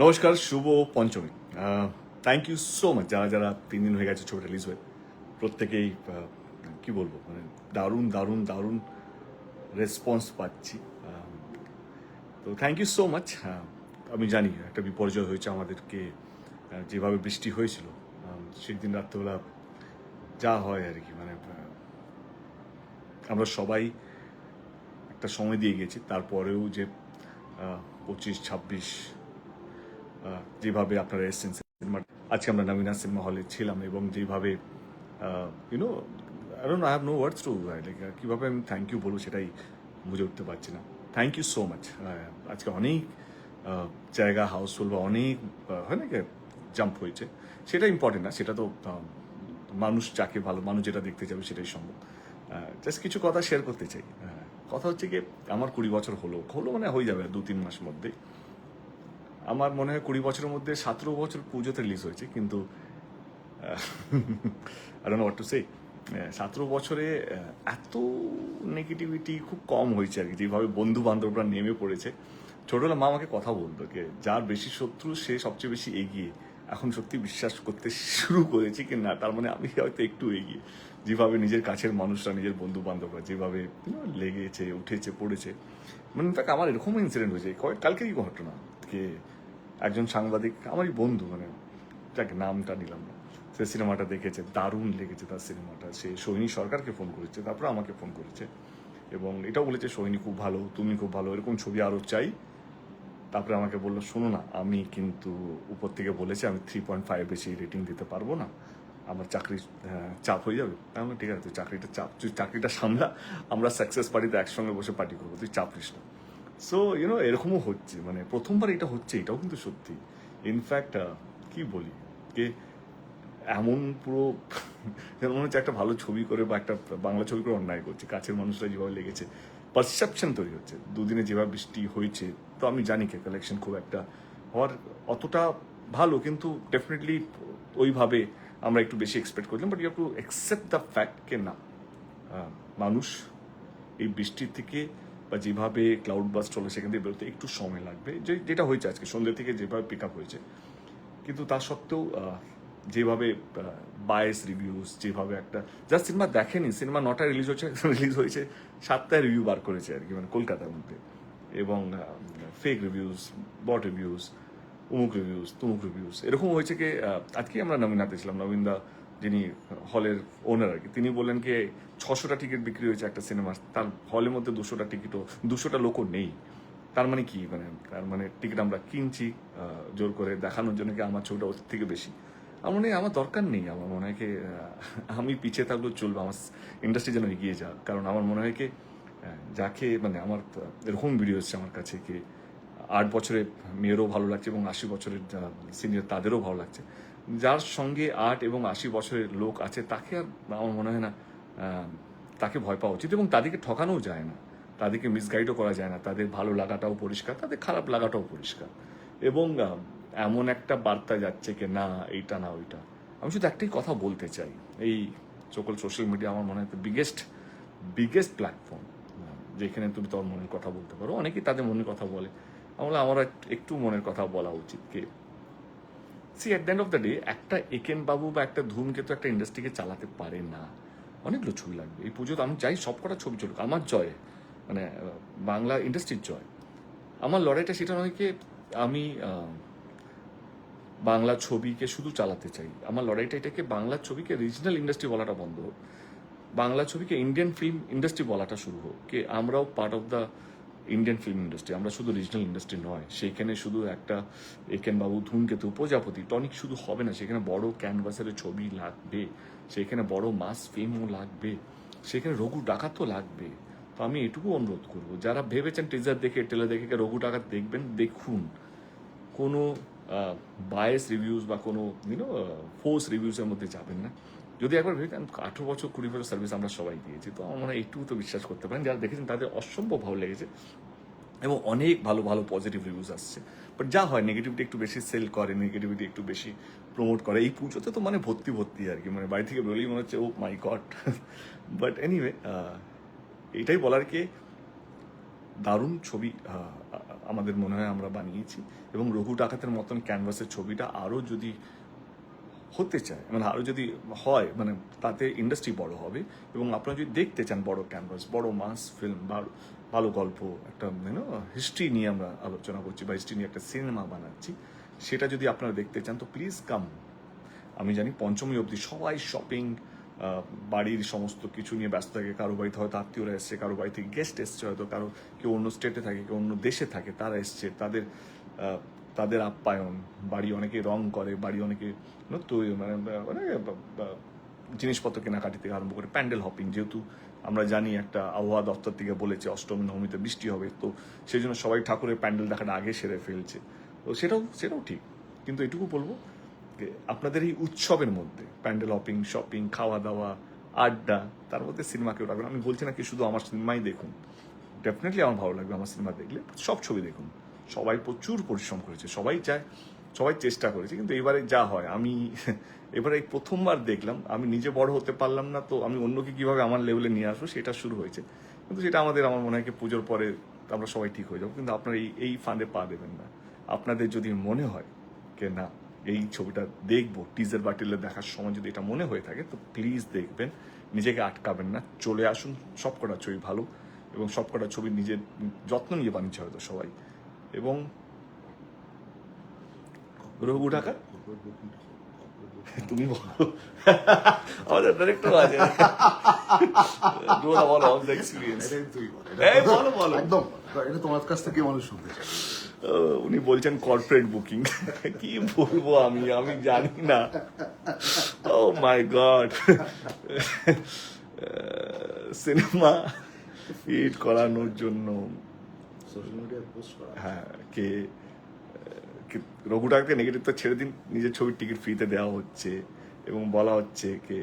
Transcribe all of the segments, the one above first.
নমস্কার, শুভ পঞ্চমী। Thank you so much যারা যারা 3 দিন হয়ে গেছে ছবিটা রিলিজ হয়ে। প্রত্যেকেই কি বলবো, মানে দারুণ দারুণ দারুণ রেসপন্স পাচ্ছি। তো থ্যাংক ইউ সো মাচ। আমি জানি একটা বিপর্যয় হয়েছে আমাদেরকে, যেভাবে বৃষ্টি হয়েছিল সেদিন রাত্রেবেলা যা হয় আর কি, মানে আমরা সবাই একটা সময় দিয়ে গেছি। তারপরেও যে 25-26 যেভাবে আপনারা এসছেন সিনেমা, আজকে আমরা নবীনা সিনেমা হলে ছিলাম এবং যেভাবে you know I don't have no words to like কীভাবে আমি থ্যাংক ইউ বলবো সেটাই বুঝে উঠতে পারছি না। Thank you so much. আজকে অনেক জায়গা হাউসফুল বা অনেক হয় না কি জাম্প হয়েছে, সেটা ইম্পর্টেন্ট না, সেটা তো মানুষ যাকে ভালো মানুষ যেটা দেখতে যাবে সেটাই সম্ভব। জাস্ট কিছু কথা শেয়ার করতে চাই। কথা হচ্ছে কি, আমার 20 বছর হলো মানে হয়ে যাবে 2-3 মাস মধ্যে। আমার মনে হয় 20 বছরের মধ্যে 17 বছর পুজোতে রিলিজ হয়েছে, কিন্তু I don't know what to say. 17 বছরে এত নেগেটিভিটি খুব কম হয়েছে আর কি, যেভাবে বন্ধু বান্ধবরা নেমে পড়েছে। ছোটবেলা মা আমাকে কথা বলতো যে যার বেশি শত্রু সে সবচেয়ে বেশি এগিয়ে। এখন সত্যি বিশ্বাস করতে শুরু করেছি কি না, তার মানে আমি হয়তো একটু এগিয়ে। যেভাবে নিজের কাছের মানুষরা, নিজের বন্ধু বান্ধবরা যেভাবে লেগেছে উঠেছে পড়েছে। মানে ইনফ্যাক্ট আমার এরকম ইনসিডেন্ট হয়েছে, কালকেরই ঘটনা। কে একজন সাংবাদিক আমারই বন্ধু, মানে যাকে নামটা নিলাম না, সে সিনেমাটা দেখেছে, দারুণ লেগেছে তার সিনেমাটা। সে সোহিনী সরকারকে ফোন করেছে, তারপরে আমাকে ফোন করেছে এবং এটাও বলেছে সোহিনী খুব ভালো, তুমি খুব ভালো, এরকম ছবি আরও চাই। তারপরে আমাকে বললো, শোনো না, আমি কিন্তু উপর থেকে বলেছি আমি 3.5 বেশি রেটিং দিতে পারবো না, আমার চাকরির চাপ হয়ে যাবে। তাহলে ঠিক আছে, তুই চাকরিটা সামলা, আমরা সাকসেস পার্টিতে একসঙ্গে বসে পার্টি করবো, তুই চাপ নিস না। সো এরকমও হচ্ছে, মানে প্রথমবার এটা হচ্ছে, এটাও কিন্তু সত্যি। ইনফ্যাক্ট কি বলি, কে এমন পুরো যেন মনে হচ্ছে একটা ভালো ছবি করে বা একটা বাংলা ছবি করে অন্যায় করছে। কাছের মানুষরা যেভাবে লেগেছে, পারসেপশন তৈরি হচ্ছে। দুদিনে যেভাবে বৃষ্টি হয়েছে, তো আমি জানি কে কালেকশন খুব একটা হওয়ার অতটা ভালো, কিন্তু ডেফিনেটলি ওইভাবে আমরা একটু বেশি এক্সপেক্ট করলাম। But you have to accept the fact কে না, মানুষ এই বৃষ্টির থেকে বা যেভাবে ক্লাউড বাস্ট হলো সেখান থেকে বেরোতে একটু সময় লাগবে, যেটা হয়েছে আজকে সন্ধ্যে থেকে যেভাবে পিক আপ হয়েছে। কিন্তু তা সত্ত্বেও যেভাবে বায়াস রিভিউস, যেভাবে একটা যার সিনেমা দেখেনি, সিনেমা 9টায় রিলিজ হয়েছে 7টায় রিভিউ বার করেছে আর কি, মানে কলকাতার মধ্যে। এবং ফেক রিভিউস, বট রিভিউস, উমুক রিভিউস, তুমুক রিভিউস, এরকম হয়েছে কি আজকে আমরা নবীনাতে ছিলাম, নবীনদা যিনি হলের ওনার আর কি, তিনি বললেন কি 600টা টিকিট বিক্রি হয়েছে একটা সিনেমার, তার হলের মধ্যে 200টা টিকিটও 200টা লোকও নেই। তার মানে কি, মানে তার মানে টিকিট আমরা কিনছি জোর করে দেখানোর জন্য কি আমার ছবিটা ওর থেকে বেশি। আমার মনে হয় আমার দরকার নেই, আমার মনে হয় কি আমি পিছিয়ে থাকলেও চলবে, আমার ইন্ডাস্ট্রি যেন এগিয়ে যাক। কারণ আমার মনে হয় কি যাকে মানে আমার এরকম ভিডিও এসছে আমার কাছে কি 8 বছরের মেয়েরও ভালো লাগছে এবং 80 বছরের সিনিয়র তাদেরও ভালো লাগছে। যার সঙ্গে 8 এবং 80 বছরের লোক আছে তাকে আর আমার মনে হয় না তাকে ভয় পাওয়া উচিত, এবং তাদেরকে ঠকানোও যায় না, তাদেরকে মিসগাইডও করা যায় না। তাদের ভালো লাগাটাও পরিষ্কার, তাদের খারাপ লাগাটাও পরিষ্কার। এবং এমন একটা বার্তা যাচ্ছে কি না এইটা না ওইটা। আমি শুধু একটাই কথা বলতে চাই, এই সকল সোশ্যাল মিডিয়া আমার মনে হয় বিগেস্ট প্ল্যাটফর্ম, যেখানে তুমি তোমার মনের কথা বলতে পারো। অনেকেই তাদের মনের কথা বলে, আমরা একটু মনের কথা বলা উচিত। K at the end of the day একটা একেন বাবু বা একটা ধূমকেতু একটা ইন্ডাস্ট্রিকে চালাতে পারে না। অনেকগুলো ছবি লাগবে এই পুজোতে। আমি চাই সব কটা ছবি চলুক, আমার জয়, মানে বাংলা ইন্ডাস্ট্রির জয়। আমার লড়াইটা সেটা নয় কি আমি বাংলা ছবিকে শুধু চালাতে চাই। আমার লড়াইটা এটাকে বাংলা ছবিকে রিজনাল ইন্ডাস্ট্রি বলাটা বন্ধ হোক, বাংলা ছবিকে ইন্ডিয়ান ফিল্ম ইন্ডাস্ট্রি বলাটা শুরু হোক। কে আমরাও part of the Indian film industry, আমরা শুধু রিজনাল ইন্ডাস্ট্রি নয়। সেইখানে শুধু একটা একেন বাবু, ধূমকেতু, প্রজাপতি, টনিক শুধু হবে না, সেখানে বড় ক্যানভাসের ছবি লাগবে, সেখানে বড় মাস ফিল্মও লাগবে, সেখানে রঘু ডাকাতও লাগবে। তো আমি এটুকু অনুরোধ করবো, যারা ভেবেছেন টিজার দেখে টেলে দেখে রঘু ডাকাত দেখবেন, দেখুন। কোনো বায়াস রিভিউজ বা কোনো ফোর্স রিভিউসের মধ্যে যাবেন না। যদি একবার ভেবে 18 বছর 20 বছর সার্ভিস আমরা সবাই দিয়েছি, তো আমার মনে হয় একটু তো বিশ্বাস করতে পারেন। যারা দেখেছেন তাদের অসম্ভব ভালো লেগেছে এবং অনেক ভালো ভালো পজিটিভ রিভিউজ আসছে। বাট যা হয়, নেগেটিভিটি একটু বেশি সেল করে, নেগেটিভিটি একটু বেশি প্রমোট করে। এই পুজোতে তো মানে ভর্তি আর কি, মানে বাড়ি থেকে বেরোলেই মনে হচ্ছে ও মাই গড। বাট এনিওয়ে, এটাই বলার কি দারুণ ছবি আমাদের মনে হয় আমরা বানিয়েছি। এবং রঘু ডাকাতের মতন ক্যানভাসের ছবিটা আরও যদি হতে চায়, মানে আরও যদি হয়, মানে তাতে ইন্ডাস্ট্রি বড় হবে। এবং আপনারা যদি দেখতে চান বড় ক্যানভাস, বড় মাস ফিল্ম, ভালো গল্প, একটা হিস্ট্রি নিয়ে আমরা আলোচনা করছি বা হিস্ট্রি নিয়ে একটা সিনেমা বানাচ্ছি, সেটা যদি আপনারা দেখতে চান তো প্লিজ কাম। আমি জানি পঞ্চমী অবধি সবাই শপিং, বাড়ির সমস্ত কিছু নিয়ে ব্যস্ত থাকে। কারো বাড়িতে হয়তো আত্মীয়রা এসছে, কারো বাড়ি থেকে গেস্ট এসছে, হয়তো কারো কেউ অন্য স্টেটে থাকে, কেউ অন্য দেশে থাকে, তারা এসছে, তাদের আপ্যায়ন, বাড়ি অনেকে রং করে, বাড়ি অনেকে তৈরি মানে জিনিসপত্র কেনাকাটি থেকে আরম্ভ করে প্যান্ডেল হপিং, যেহেতু আমরা জানি একটা আবহাওয়া দপ্তর থেকে বলেছে অষ্টমী নবমীতে বৃষ্টি হবে, তো সেই জন্য সবাই ঠাকুরের প্যান্ডেল দেখাটা আগে সেরে ফেলছে। তো সেটাও ঠিক, কিন্তু এটুকু বলবো যে আপনাদের এই উৎসবের মধ্যে প্যান্ডেল হপিং, শপিং, খাওয়া দাওয়া, আড্ডা, তার মধ্যে সিনেমা কেউ রাখবেন। আমি বলছি না কি শুধু আমার সিনেমাই দেখুন, ডেফিনেটলি আমার ভালো লাগবে আমার সিনেমা দেখলে, সব ছবি দেখুন। সবাই প্রচুর পরিশ্রম করেছে, সবাই চায়, সবাই চেষ্টা করেছে, কিন্তু এবারে যা হয়, আমি এবারে এই প্রথমবার দেখলাম, আমি নিজে বড় হতে পারলাম না, তো আমি অন্যকে কিভাবে আমার লেভেলে নিয়ে আসবো সেটা শুরু হয়েছে। কিন্তু সেটা আমার মনে হয় কি পুজোর পরে আমরা সবাই ঠিক হয়ে যাবো। কিন্তু আপনারা এই ফাঁদে পা দেবেন না। আপনাদের যদি মনে হয় যে না এই ছবিটা দেখবো, টিজার বা ট্রেলার দেখার সময় যদি এটা মনে হয়ে থাকে, তো প্লিজ দেখবেন, নিজেকে আটকাবেন না, চলে আসুন। সবকটা ছবি ভালো, এবং সবকটা ছবি নিজের যত্ন নিয়ে বানিয়েছে হয়তো সবাই। এবং রঘু ডাকাত তুমি বলো, আমাদের ডাইরেক্টর আছে, বলো আমাদের এক্সপিরিয়েন্স। বলো একদম, এটা তোমার কাছ থেকে মানুষ শুনতে চায়। উনি বলছেন কর্পোরেট বুকিং, কি বলবো আমি জানি না। ও মাই গড, সিনেমা হিট করানোর জন্য সোশ্যাল মিডিয়ায় পোস্ট করা, হ্যাঁ, রঘু ডাকাতকে নেগেটিভ তো ছেড়ে দিন, নিজের ছবির টিকিট ফ্রিতে দেওয়া হচ্ছে, এবং বলা হচ্ছে কি,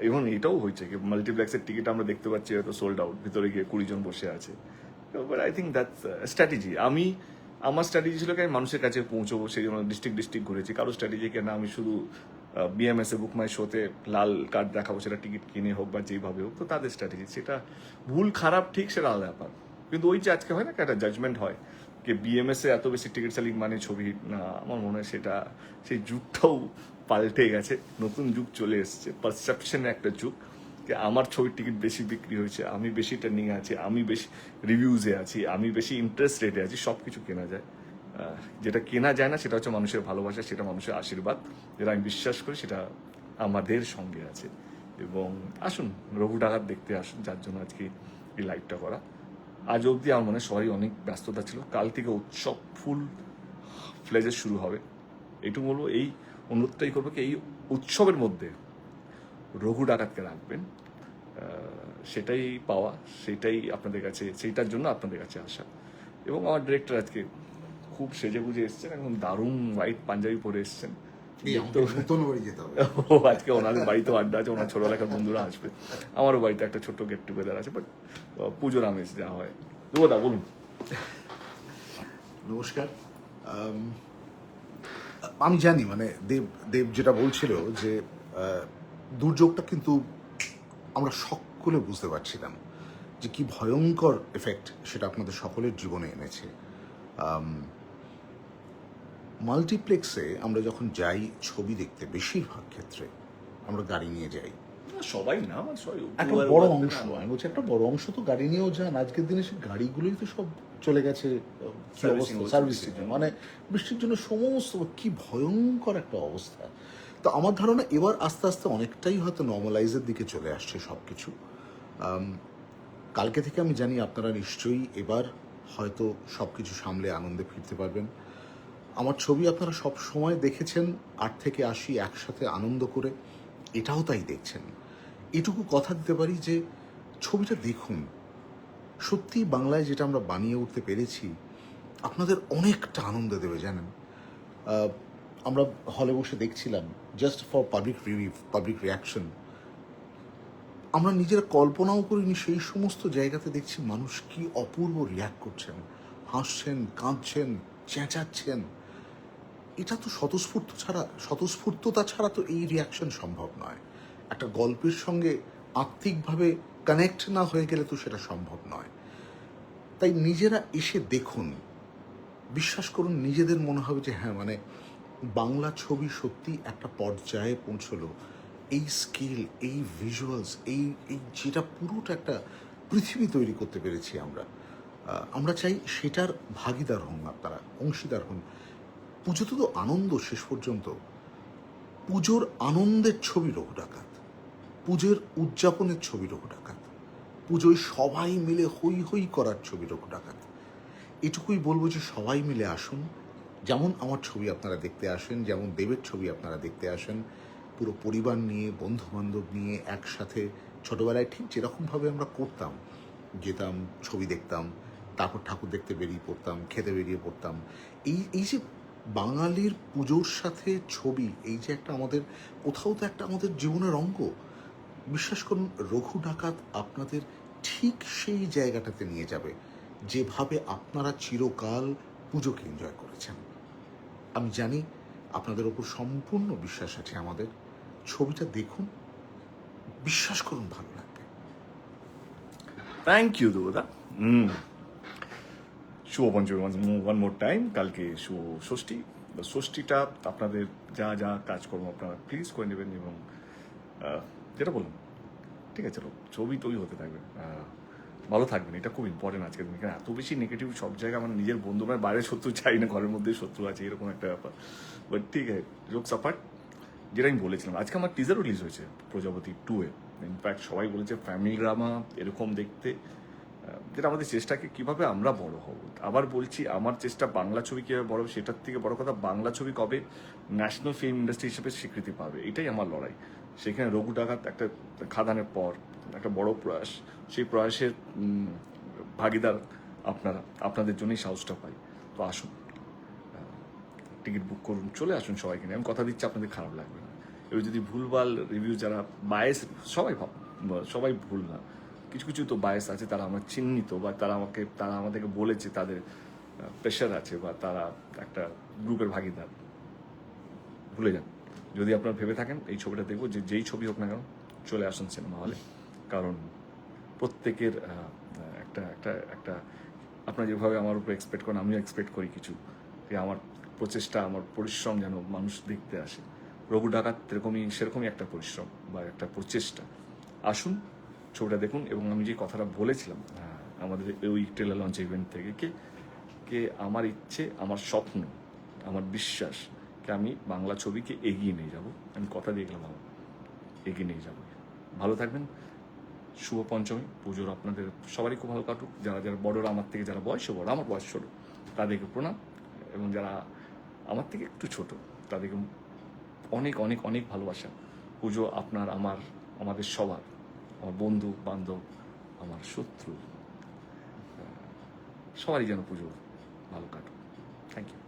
এবং এটাও হয়েছে কি মাল্টিপ্লেক্সের টিকিট আমরা দেখতে পাচ্ছি হয়তো সোল্ড আউট, ভিতরে গিয়ে 20 জন বসে আছে। But I think that's strategy. আমার স্ট্র্যাটেজি ছিল কি আমি মানুষের কাছে পৌঁছবো, সেই জন্য ডিস্ট্রিক্ট ঘুরেছি। কারো স্ট্র্যাটেজি কেন আমি শুধু বিএমএসে বুক মাই শোতে লাল কার্ড দেখাবো, সেটা টিকিট কিনে হোক বা যেভাবে হোক, তো তাদের স্ট্র্যাটেজি, সেটা ভুল খারাপ ঠিক সেটা আলাদা ব্যাপার। কিন্তু ওই যে আজকে হয় না একটা জাজমেন্ট হয় যে বিএমএসে এত বেশি টিকিট সেলিং মানে ছবি হিট না, আমার মনে হয় সেটা সেই যুগটাও পাল্টে গেছে, নতুন যুগ চলে এসছে, পারসেপশনের একটা যুগ। আমার ছবির টিকিট বেশি বিক্রি হয়েছে, আমি বেশি ট্রেন্ডিংয়ে আছি, আমি বেশি রিভিউজে আছি, আমি বেশি ইন্টারেস্ট রেটে আছি, সব কিছু কেনা যায়। যেটা কেনা যায় না সেটা হচ্ছে মানুষের ভালোবাসা, সেটা মানুষের আশীর্বাদ, যেটা আমি বিশ্বাস করি সেটা আমাদের সঙ্গে আছে। এবং আসুন রঘু ডাকাত দেখতে আসুন, যার জন্য আজকে এই লাইভটা করা। আজ অবধি আমার মনে হয় সবাই অনেক ব্যস্ততা ছিল, কাল থেকে উৎসব ফুল ফ্লেজে শুরু হবে। এইটুকু বলবো, এই অনুরোধটাই করবো কি এই উৎসবের মধ্যে রঘু ডাকাতকে রাখবেন, সেটাই পাওয়া, সেটাই আপনাদের কাছে, সেইটার জন্য আপনাদের কাছে আসা। এবং আমার ডিরেক্টর আজকে খুব সেজে গুজে এসছেন, একদম দারুণ হোয়াইট পাঞ্জাবি পরে এসছেন। ও আজকে ওনাদের বাড়িতেও আড্ডা আছে, ওনার ছোটবেলাকার বন্ধুরা আসবে, আমারও বাড়িতে একটা ছোট্ট গেট টুগেদার আছে, বাট পুজোর আমেজ যা হয়। দেবদা বলুন। নমস্কার। আমি জানি মানে দেব যেটা বলছিল যে দুর্যোগটা কিন্তু আমরা সকলে বুঝতে পারছিলাম যে কি ভয়ঙ্কর এফেক্ট সেটা আপনাদের সকলের জীবনে এনেছে। মাল্টিপ্লেক্সে আমরা যখন যাই ছবি দেখতে, বেশিরভাগ ক্ষেত্রে আমরা গাড়ি নিয়ে যাই। সবাই না, একটা বড় অংশ, আমি বলছি একটা বড় অংশ তো গাড়ি নিয়েও যান। আজকের দিনে সেই গাড়িগুলোই তো সব চলে গেছে সার্ভিসের জন্য, মানে বৃষ্টির জন্য সমস্ত, কি ভয়ঙ্কর একটা অবস্থা। তো আমার ধারণা এবার আস্তে আস্তে অনেকটাই হয়তো নর্মালাইজের দিকে চলে আসছে সব কিছু। কালকে থেকে আমি জানি আপনারা নিশ্চয়ই এবার হয়তো সব কিছু সামলে আনন্দে ফিরতে পারবেন। আমার ছবি আপনারা সব সময় দেখেছেন 8 থেকে 80 একসাথে আনন্দ করে, এটাও তাই দেখছেন। এটুকু কথা দিতে পারি যে ছবিটা দেখুন, সত্যি বাংলায় যেটা আমরা বানিয়ে উঠতে পেরেছি আপনাদের অনেকটা আনন্দ দেবে জানেন। আমরা হলে বসে দেখছিলাম just for public review, public reaction. আমরা নিজেরা কল্পনাও করিনি সেই সমস্ত জায়গাতে দেখছি মানুষ কি অপূর্ব রিয়াক্ট করছেন, হাসছেন, কাঁদছেন, চেঁচাচ্ছেন। এটা তো স্বতঃস্ফূর্ততা ছাড়া তো এই রিয়াকশন সম্ভব নয়। একটা গল্পের সঙ্গে আত্মিকভাবে কানেক্ট না হয়ে গেলে তো সেটা সম্ভব নয়। তাই নিজেরা এসে দেখুন, বিশ্বাস করুন নিজেদের মনে হবে যে হ্যাঁ মানে বাংলা ছবি সত্যি একটা পর্যায়ে পৌঁছলো। এই স্কেল, এই ভিজুয়ালস, এই এই যেটা পুরোটা একটা পৃথিবী তৈরি করতে পেরেছি আমরা। আমরা চাই সেটার ভাগীদার হন আপনারা, অংশীদার হন। পুজোতে তো আনন্দ শেষ পর্যন্ত। পুজোর আনন্দের ছবি রঘু ডাকাত, পুজোর উদযাপনের ছবি রঘু ডাকাত, পুজোয় সবাই মিলে হই হই করার ছবি রঘু ডাকাত। এটুকুই বলবো যে সবাই মিলে আসুন। যেমন আমার ছবি আপনারা দেখতে আসেন, যেমন দেবের ছবি আপনারা দেখতে আসেন, পুরো পরিবার নিয়ে, বন্ধু বান্ধব নিয়ে একসাথে ছোটবেলায় ঠিক যেরকমভাবে আমরা করতাম, যেতাম, ছবি দেখতাম, তারপর ঠাকুর দেখতে বেরিয়ে পড়তাম, খেতে বেরিয়ে পড়তাম। এই যে বাঙালির পুজোর সাথে ছবি, এই যে একটা আমাদের কোথাও তো একটা আমাদের জীবনের অঙ্গ। বিশ্বাস করুন রঘু ডাকাত আপনাদের ঠিক সেই জায়গাটাতে নিয়ে যাবে যেভাবে আপনারা চিরকাল পুজোকে এনজয় করেছেন। আমি জানি আপনাদের ওপর সম্পূর্ণ বিশ্বাস আছে আমাদের। ছবিটা দেখুন, বিশ্বাস করুন ভালো লাগবে। থ্যাংক ইউ দুদা। শুভ পঞ্চমী ওয়ান মোর টাইম। কালকে শুভ ষষ্ঠী। ষষ্ঠীটা আপনাদের যা যা কাজকর্ম আপনারা প্লিজ করে নেবেন, এবং যেটা বললাম ঠিক আছে, চলো ছবি তৈরি হতে থাকবে, ভালো থাকবেন, এটা খুব ইম্পর্টেন্ট আজকের দিনে। কারণ এত বেশি নেগেটিভ সব জায়গায়, মানে নিজের বন্ধু মানে বাইরে শত্রু চাই না, ঘরের মধ্যে শত্রু আছে, এরকম একটা ব্যাপার। বাট ঠিক আছে, জোকস অ্যাপার্ট, যেটা আমি বলেছিলাম, আজকে আমার টিজার রিলিজ হয়েছে প্রজাপতি 2-এ। ইনফ্যাক্ট সবাই বলেছে ফ্যামিলি ড্রামা এরকম দেখতে, যেটা আমাদের চেষ্টাকে কিভাবে আমরা বড় হব। আবার বলছি, আমার চেষ্টা বাংলা ছবি কীভাবে বড় হবে, সেটার থেকে বড় কথা বাংলা ছবি কবে ন্যাশনাল ফিল্ম ইন্ডাস্ট্রি হিসেবে স্বীকৃতি পাবে, এটাই আমার লড়াই। সেখানে রঘু ডাকাত একটা খাদানের পর একটা বড় প্রয়াস, সেই প্রয়াসের ভাগিদার আপনারা, আপনাদের জন্যই সাহসটা পাই। তো আসুন, টিকিট বুক করুন, চলে আসুন সবাইকে নিয়ে। আমি কথা দিচ্ছি আপনাদের খারাপ লাগবে না। এবার যদি ভুলভাল রিভিউ, যারা বায়াস, সবাই ভুল না, কিছু কিছু তো বায়াস আছে, তারা আমার চিহ্নিত, বা তারা আমাদেরকে বলেছে তাদের প্রেশার আছে, বা তারা একটা গ্রুপের ভাগিদার। ভুলে যান। যদি আপনারা ভেবে থাকেন এই ছবিটা দেখবো, যেই ছবি হোক না কেন, চলে আসুন সিনেমা হলে। কারণ প্রত্যেকের একটা একটা একটা আপনারা যেভাবে আমার উপর এক্সপেক্ট করেন, আমিও এক্সপেক্ট করি কিছু, যে আমার প্রচেষ্টা, আমার পরিশ্রম যেন মানুষ দেখতে আসে। রঘু ডাকাত সেরকমই একটা পরিশ্রম বা একটা প্রচেষ্টা। আসুন, ছবিটা দেখুন। এবং আমি যে কথাটা বলেছিলাম আমাদের ওই ট্রেলার লঞ্চ ইভেন্ট থেকে, কে আমার ইচ্ছে, আমার স্বপ্ন, আমার বিশ্বাস, আমি বাংলা ছবিকে এগিয়ে নিয়ে যাব। আমি কথা দিয়ে গেলাম, এগিয়ে নিয়ে যাব। ভালো থাকবেন। শুভ পঞ্চমী। পুজোর আপনাদের সবারই খুব ভালো কাটুক। যারা যারা বড়রা, আমার থেকে যারা বয়সে বড়, আমার বয়স ছোটো, তাদেরকে প্রণাম। এবং যারা আমার থেকে একটু ছোট, তাদেরকে অনেক অনেক অনেক ভালোবাসা। পুজো আপনার, আমাদের সবার, আমার বন্ধু বান্ধব, আমার শত্রু, সবারই যেন পুজো ভালো কাটুক। Thank you.